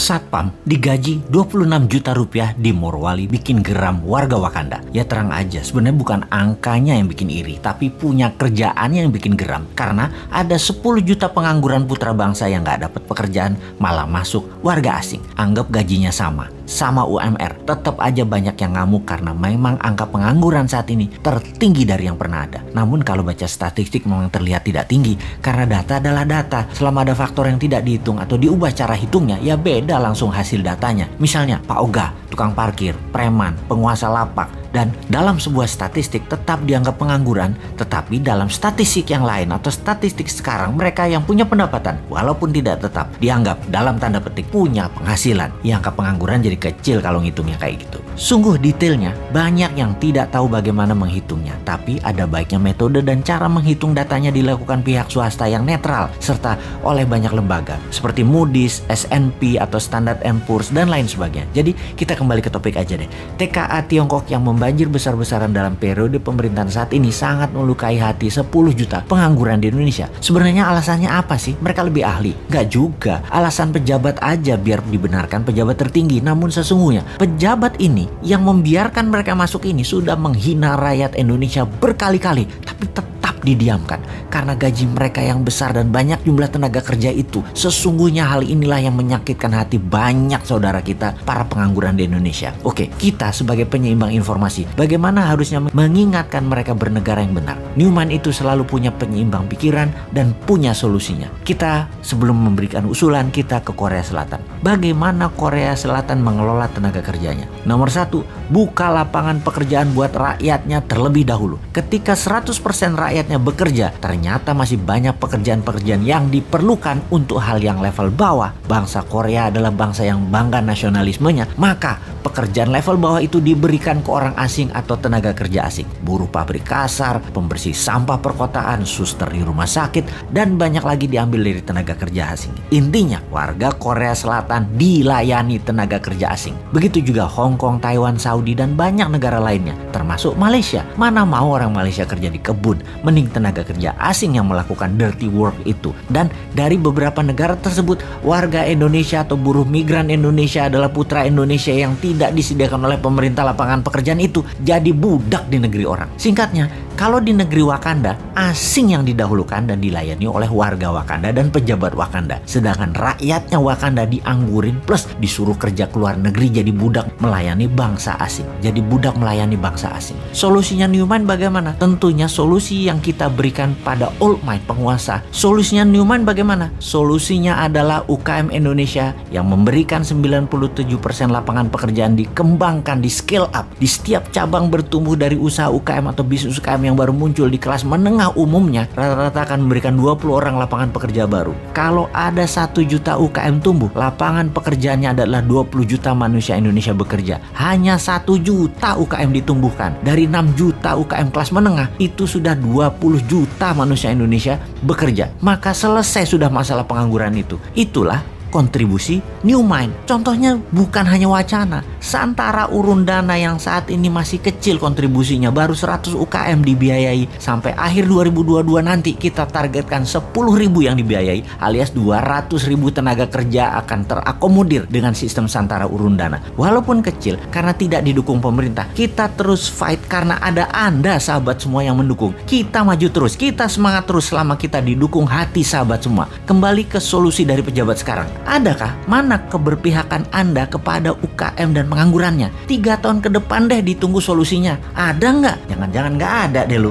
Satpam digaji 26 juta rupiah di Morowali bikin geram warga Wakanda. Ya terang aja, sebenarnya bukan angkanya yang bikin iri, tapi punya kerjaan yang bikin geram. Karena ada 10 juta pengangguran putra bangsa yang gak dapat pekerjaan, malah masuk warga asing. Anggap gajinya sama UMR. Tetap aja banyak yang ngamuk karena memang angka pengangguran saat ini tertinggi dari yang pernah ada. Namun kalau baca statistik memang terlihat tidak tinggi, karena data adalah data. Selama ada faktor yang tidak dihitung atau diubah cara hitungnya, ya beda langsung hasil datanya. Misalnya Pak Oga, tukang parkir, preman, penguasa lapak, dan dalam sebuah statistik tetap dianggap pengangguran, tetapi dalam statistik yang lain atau statistik sekarang mereka yang punya pendapatan walaupun tidak tetap dianggap dalam tanda petik punya penghasilan. Ya, angka pengangguran jadi kecil kalau ngitungnya kayak gitu. Sungguh detailnya banyak yang tidak tahu bagaimana menghitungnya, tapi ada baiknya metode dan cara menghitung datanya dilakukan pihak swasta yang netral serta oleh banyak lembaga seperti Moody's, S&P atau Standard & Poor's dan lain sebagainya. Jadi kita kembali ke topik aja deh. TKA Tiongkok yang banjir besar-besaran dalam periode pemerintahan saat ini sangat melukai hati 10 juta pengangguran di Indonesia. Sebenarnya alasannya apa sih? Mereka lebih ahli? Nggak juga. Alasan pejabat aja biar dibenarkan pejabat tertinggi. Namun sesungguhnya pejabat ini yang membiarkan mereka masuk ini sudah menghina rakyat Indonesia berkali-kali. Tapi tetap didiamkan karena gaji mereka yang besar dan banyak jumlah tenaga kerja itu. Sesungguhnya hal inilah yang menyakitkan hati banyak saudara kita para pengangguran di Indonesia. Oke, kita sebagai penyeimbang informasi, bagaimana harusnya mengingatkan mereka bernegara yang benar? Newman itu selalu punya penyeimbang pikiran dan punya solusinya. Kita sebelum memberikan usulan, kita ke Korea Selatan. Bagaimana Korea Selatan mengelola tenaga kerjanya? Nomor 1, buka lapangan pekerjaan buat rakyatnya terlebih dahulu. Ketika 100% rakyatnya bekerja, ternyata masih banyak pekerjaan-pekerjaan yang diperlukan untuk hal yang level bawah. Bangsa Korea adalah bangsa yang bangga nasionalismenya, maka pekerjaan level bawah itu diberikan ke orang asing atau tenaga kerja asing. Buruh pabrik kasar, pembersih sampah perkotaan, suster di rumah sakit, dan banyak lagi diambil dari tenaga kerja asing. Intinya, warga Korea Selatan dilayani tenaga kerja asing. Begitu juga Hong Kong, Taiwan, Saudi, dan banyak negara lainnya, termasuk Malaysia. Mana mau orang Malaysia kerja di kebun, mending tenaga kerja asing yang melakukan dirty work itu. Dan dari beberapa negara tersebut, warga Indonesia atau buruh migran Indonesia adalah putra Indonesia yang tidak disediakan oleh pemerintah lapangan pekerjaan itu, jadi budak di negeri orang. Singkatnya, kalau di negeri Wakanda, asing yang didahulukan dan dilayani oleh warga Wakanda dan pejabat Wakanda. Sedangkan rakyatnya Wakanda dianggurin plus disuruh kerja ke luar negeri jadi budak melayani bangsa asing. Jadi budak melayani bangsa asing. Solusinya Newman bagaimana? Tentunya solusi yang kita berikan pada old might penguasa. Solusinya Newman bagaimana? Solusinya adalah UKM Indonesia yang memberikan 97% lapangan pekerjaan dikembangkan, di scale up. Di setiap cabang bertumbuh dari usaha UKM atau bisnis UKM yang baru muncul di kelas menengah umumnya, rata-rata akan memberikan 20 orang lapangan pekerja baru. Kalau ada 1 juta UKM tumbuh, lapangan pekerjaannya adalah 20 juta manusia Indonesia bekerja. Hanya 1 juta UKM ditumbuhkan. Dari 6 juta UKM kelas menengah, itu sudah 20 juta manusia Indonesia bekerja. Maka selesai sudah masalah pengangguran itu. Itulah kontribusi Newman. Contohnya bukan hanya wacana. Santara urun dana yang saat ini masih kecil kontribusinya, baru 100 UKM dibiayai. Sampai akhir 2022 nanti kita targetkan 10.000 yang dibiayai, alias 200.000 tenaga kerja akan terakomodir dengan sistem Santara urun dana. Walaupun kecil, karena tidak didukung pemerintah, kita terus fight karena ada Anda sahabat semua yang mendukung. Kita maju terus, kita semangat terus selama kita didukung hati sahabat semua. Kembali ke solusi dari pejabat sekarang. Adakah mana keberpihakan Anda kepada UKM dan penganggurannya? 3 tahun ke depan deh ditunggu solusinya. Ada nggak? Jangan-jangan nggak ada deh lu.